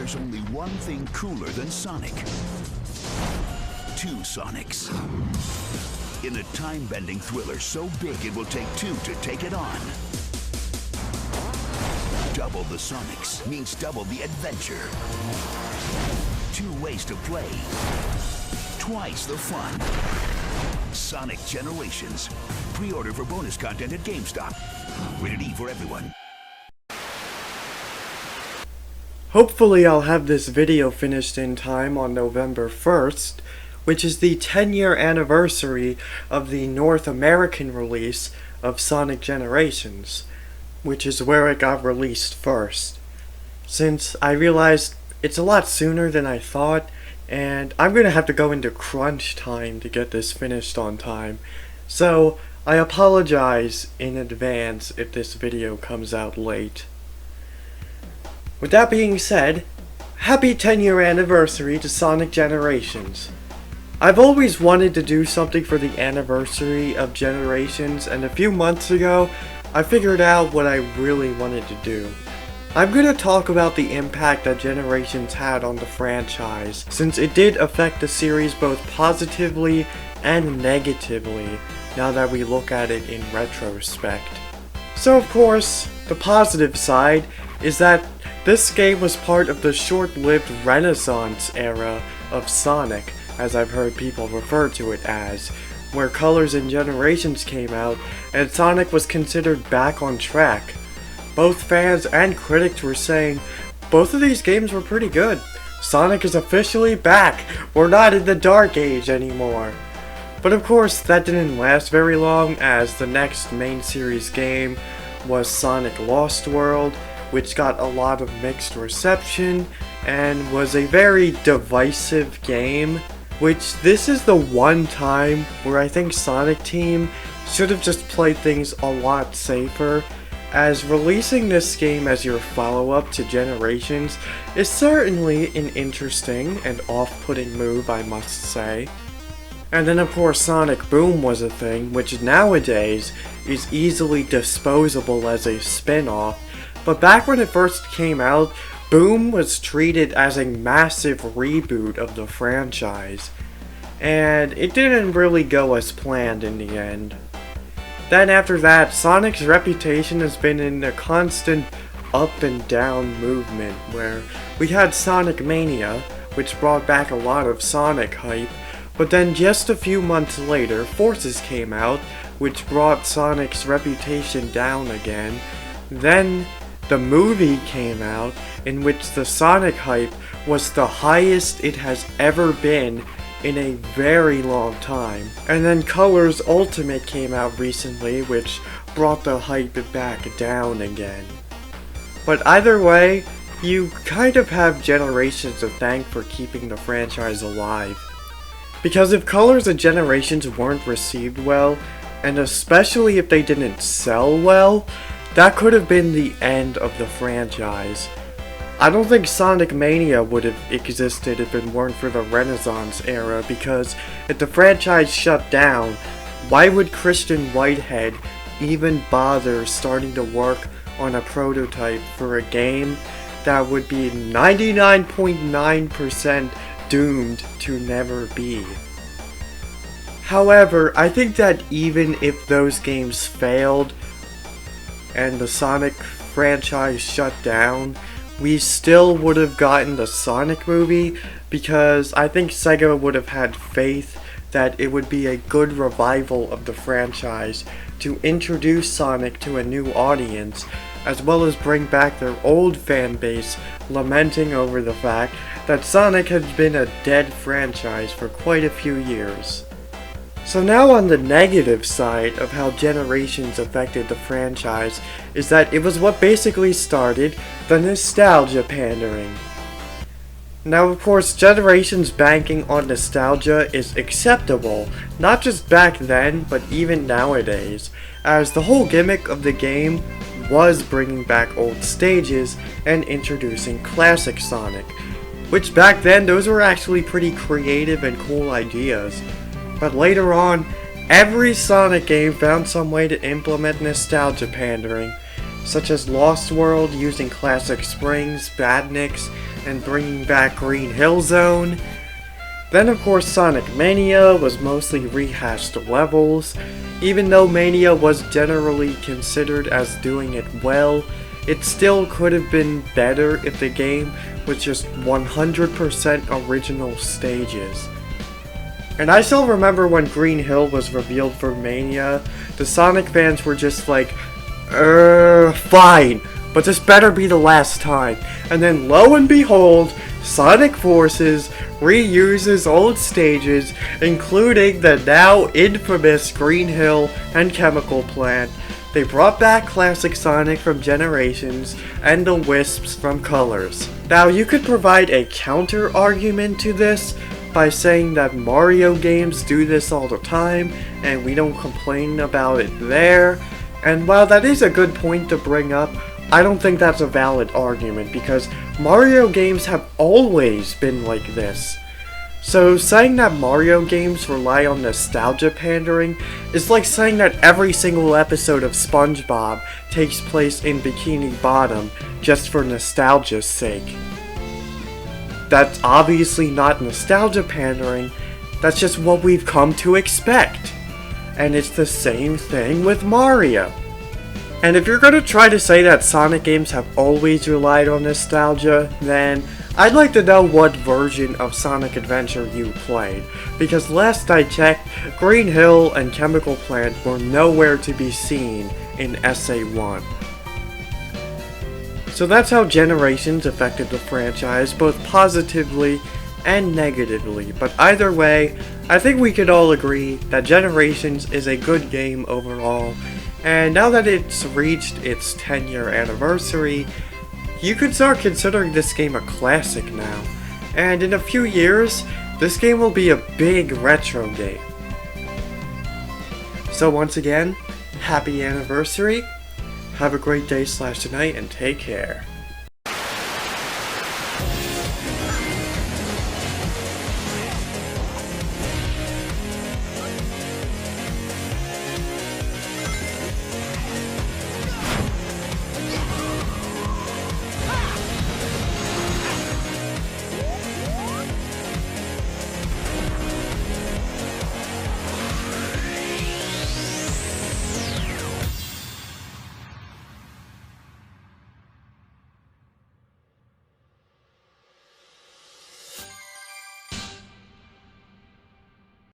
there's only one thing cooler than Sonic. Two Sonics. In a time-bending thriller so big it will take two to take it on. Double the Sonics means double the adventure. Two ways to play. Twice the fun. Sonic Generations. Pre-order for bonus content at GameStop. Rated E for everyone. Hopefully I'll have this video finished in time on November 1st, which is the 10-year anniversary of the North American release of Sonic Generations, which is where it got released first. Since I realized it's a lot sooner than I thought, and I'm going to have to go into crunch time to get this finished on time, so I apologize in advance if this video comes out late. With that being said, happy 10-year anniversary to Sonic Generations. I've always wanted to do something for the anniversary of Generations, and a few months ago, I figured out what I really wanted to do. I'm going to talk about the impact that Generations had on the franchise, since it did affect the series both positively and negatively, now that we look at it in retrospect. So of course, the positive side is that this game was part of the short-lived Renaissance era of Sonic, as I've heard people refer to it as, where Colors and Generations came out, and Sonic was considered back on track. Both fans and critics were saying, both of these games were pretty good. Sonic is officially back. We're not in the Dark Age anymore. But of course, that didn't last very long, as the next main series game was Sonic Lost World, which got a lot of mixed reception, and was a very divisive game, which this is the one time where I think Sonic Team should have just played things a lot safer, as releasing this game as your follow-up to Generations is certainly an interesting and off-putting move, I must say. And then of course Sonic Boom was a thing, which nowadays is easily disposable as a spin-off, but back when it first came out, Boom was treated as a massive reboot of the franchise, and it didn't really go as planned in the end. Then after that, Sonic's reputation has been in a constant up and down movement, where we had Sonic Mania, which brought back a lot of Sonic hype, but then just a few months later, Forces came out, which brought Sonic's reputation down again. Then the movie came out, in which the Sonic hype was the highest it has ever been in a very long time. And then Colors Ultimate came out recently, which brought the hype back down again. But either way, you kind of have Generations to thank for keeping the franchise alive. Because if Colors and Generations weren't received well, and especially if they didn't sell well, that could have been the end of the franchise. I don't think Sonic Mania would have existed if it weren't for the Renaissance era, because if the franchise shut down, why would Christian Whitehead even bother starting to work on a prototype for a game that would be 99.9% doomed to never be? However, I think that even if those games failed, and the Sonic franchise shut down, we still would have gotten the Sonic movie, because I think Sega would have had faith that it would be a good revival of the franchise to introduce Sonic to a new audience, as well as bring back their old fan base lamenting over the fact that Sonic has been a dead franchise for quite a few years. So now on the negative side of how Generations affected the franchise is that it was what basically started the nostalgia pandering. Now of course, Generations banking on nostalgia is acceptable, not just back then, but even nowadays, as the whole gimmick of the game was bringing back old stages and introducing classic Sonic, which back then those were actually pretty creative and cool ideas. But later on, every Sonic game found some way to implement nostalgia pandering, such as Lost World using classic springs, badniks, and bringing back Green Hill Zone. Then of course Sonic Mania was mostly rehashed levels. Even though Mania was generally considered as doing it well, it still could have been better if the game was just 100% original stages. And I still remember when Green Hill was revealed for Mania, the Sonic fans were just like, fine, but this better be the last time. And then lo and behold, Sonic Forces reuses old stages, including the now infamous Green Hill and Chemical Plant. They brought back classic Sonic from Generations and the Wisps from Colors. Now you could provide a counter argument to this by saying that Mario games do this all the time and we don't complain about it there. And while that is a good point to bring up, I don't think that's a valid argument because Mario games have always been like this. So saying that Mario games rely on nostalgia pandering is like saying that every single episode of SpongeBob takes place in Bikini Bottom just for nostalgia's sake. That's obviously not nostalgia pandering, that's just what we've come to expect. And it's the same thing with Mario. And if you're gonna try to say that Sonic games have always relied on nostalgia, then I'd like to know what version of Sonic Adventure you played, because last I checked, Green Hill and Chemical Plant were nowhere to be seen in SA1. So that's how Generations affected the franchise, both positively and negatively, but either way, I think we could all agree that Generations is a good game overall, and now that it's reached its 10-year anniversary, you could start considering this game a classic now, and in a few years, this game will be a big retro game. So once again, happy anniversary, have a great day/tonight, and take care.